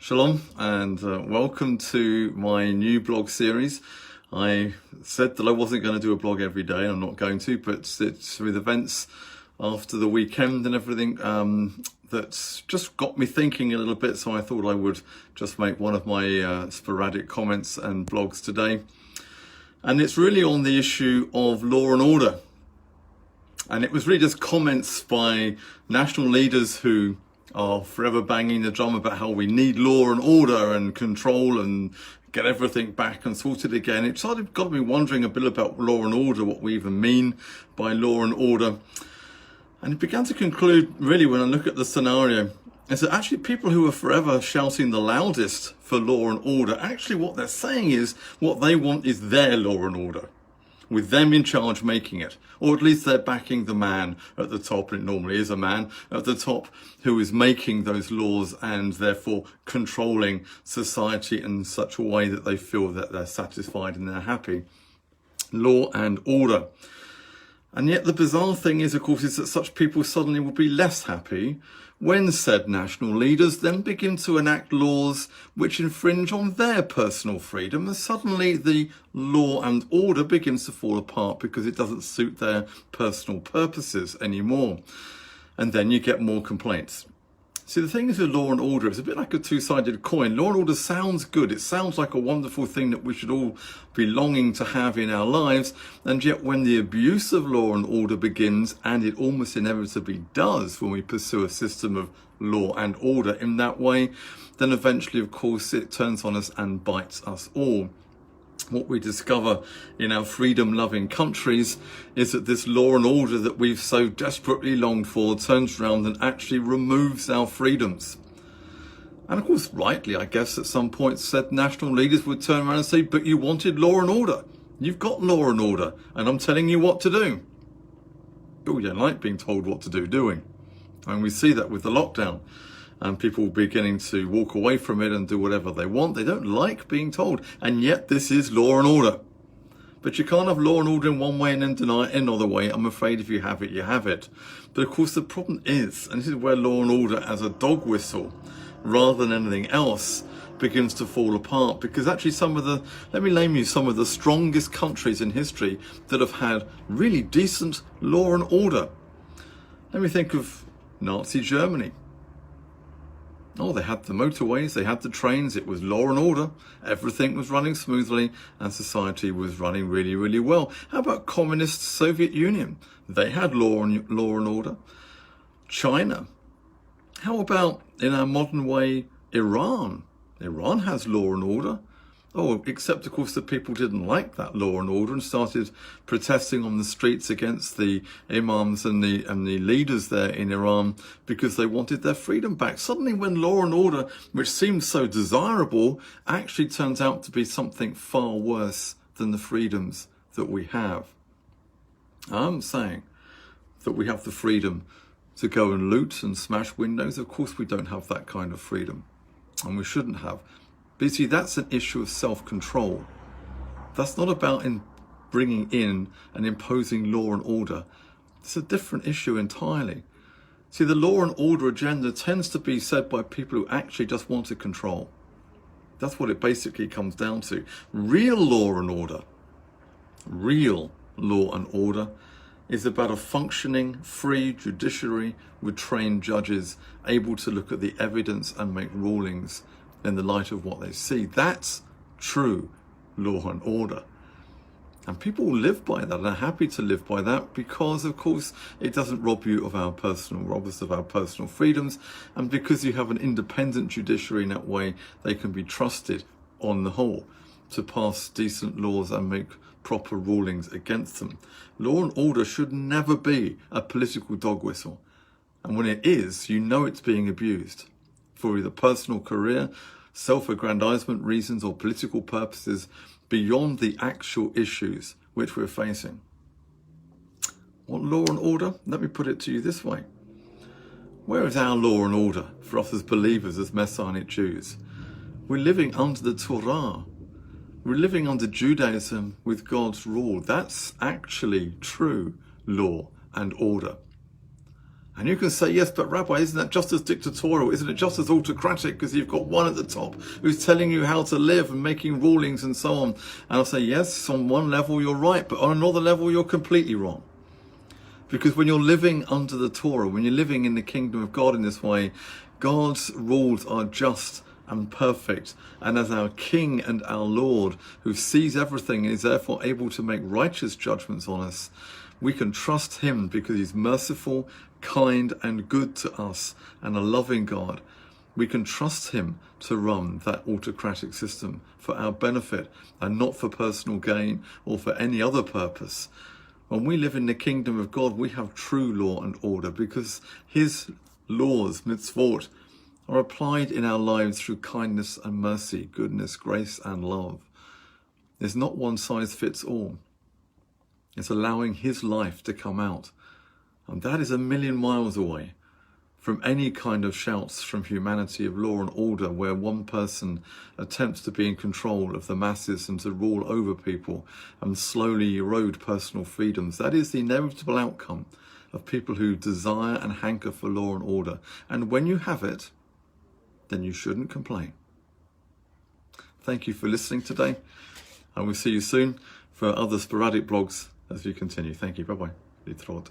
Shalom and welcome to my new blog series. I said that I wasn't going to do a blog every day, and I'm not going to, but it's with events after the weekend and everything that's just got me thinking a little bit, so I thought I would just make one of my sporadic comments and blogs today. And it's really on the issue of law and order. And it was really just comments by national leaders who are forever banging the drum about how we need law and order and control and get everything back and sorted again. It sort of got me wondering a bit about law and order, what we even mean by law and order. And it began to conclude, really, when I look at the scenario, is that actually people who are forever shouting the loudest for law and order, actually what they're saying is what they want is their law and order, with them in charge making it. Or at least they're backing the man at the top, and it normally is a man at the top, who is making those laws and therefore controlling society in such a way that they feel that they're satisfied and they're happy. Law and order. And yet the bizarre thing is, of course, is that such people suddenly will be less happy when said national leaders then begin to enact laws which infringe on their personal freedom, and suddenly the law and order begins to fall apart because it doesn't suit their personal purposes anymore. And then you get more complaints. See, the thing is with law and order, it's a bit like a two-sided coin. Law and order sounds good. It sounds like a wonderful thing that we should all be longing to have in our lives. And yet when the abuse of law and order begins, and it almost inevitably does when we pursue a system of law and order in that way, then eventually, of course, it turns on us and bites us all. What we discover in our freedom-loving countries is that this law and order that we've so desperately longed for turns around and actually removes our freedoms. And of course, rightly, I guess, at some point said national leaders would turn around and say, but you wanted law and order. You've got law and order, and I'm telling you what to do. Oh, you don't like being told what to do we? And we see that with the lockdown. And people beginning to walk away from it and do whatever they want. They don't like being told. And yet this is law and order. But you can't have law and order in one way and then deny it in another way. I'm afraid if you have it, you have it. But of course the problem is, and this is where law and order as a dog whistle, rather than anything else, begins to fall apart. Because actually let me name you some of the strongest countries in history that have had really decent law and order. Let me think of Nazi Germany. Oh, they had the motorways, they had the trains, it was law and order, everything was running smoothly, and society was running really, really well. How about communist Soviet Union? They had law and order. China. How about, in our modern way, Iran? Iran has law and order. Oh, except of course the people didn't like that law and order and started protesting on the streets against the imams and the leaders there in Iran because they wanted their freedom back. Suddenly when law and order, which seems so desirable, actually turns out to be something far worse than the freedoms that we have. I'm saying that we have the freedom to go and loot and smash windows. Of course we don't have that kind of freedom, and we shouldn't have. But you see, that's an issue of self-control. That's not about bringing in and imposing law and order. It's a different issue entirely. See, the law and order agenda tends to be said by people who actually just want to control. That's what it basically comes down to. Real law and order is about a functioning, free judiciary with trained judges able to look at the evidence and make rulings in the light of what they see. That's true law and order. And people live by that and are happy to live by that because, of course, it doesn't rob us of our personal freedoms, and because you have an independent judiciary in that way, they can be trusted on the whole to pass decent laws and make proper rulings against them. Law and order should never be a political dog whistle. And when it is, you know it's being abused for either personal career, self-aggrandizement reasons, or political purposes beyond the actual issues which we're facing. What law and order? Let me put it to you this way. Where is our law and order for us as believers, as Messianic Jews? We're living under the Torah. We're living under Judaism with God's rule. That's actually true law and order. And you can say, yes, but Rabbi, isn't that just as dictatorial? Isn't it just as autocratic because you've got one at the top who's telling you how to live and making rulings and so on? And I'll say, yes, on one level you're right, but on another level you're completely wrong. Because when you're living under the Torah, when you're living in the kingdom of God in this way, God's rules are just and perfect. And as our King and our Lord, who sees everything and is therefore able to make righteous judgments on us, we can trust him because he's merciful, kind and good to us and a loving God. We can trust him to run that autocratic system for our benefit and not for personal gain or for any other purpose. When we live in the kingdom of God, we have true law and order because his laws, mitzvot, are applied in our lives through kindness and mercy, goodness, grace and love. There's not one size fits all. It's allowing his life to come out. And that is a million miles away from any kind of shouts from humanity of law and order where one person attempts to be in control of the masses and to rule over people and slowly erode personal freedoms. That is the inevitable outcome of people who desire and hanker for law and order. And when you have it, then you shouldn't complain. Thank you for listening today. I will see you soon for other sporadic blogs as we continue. Thank you. Bye-bye. Litrood.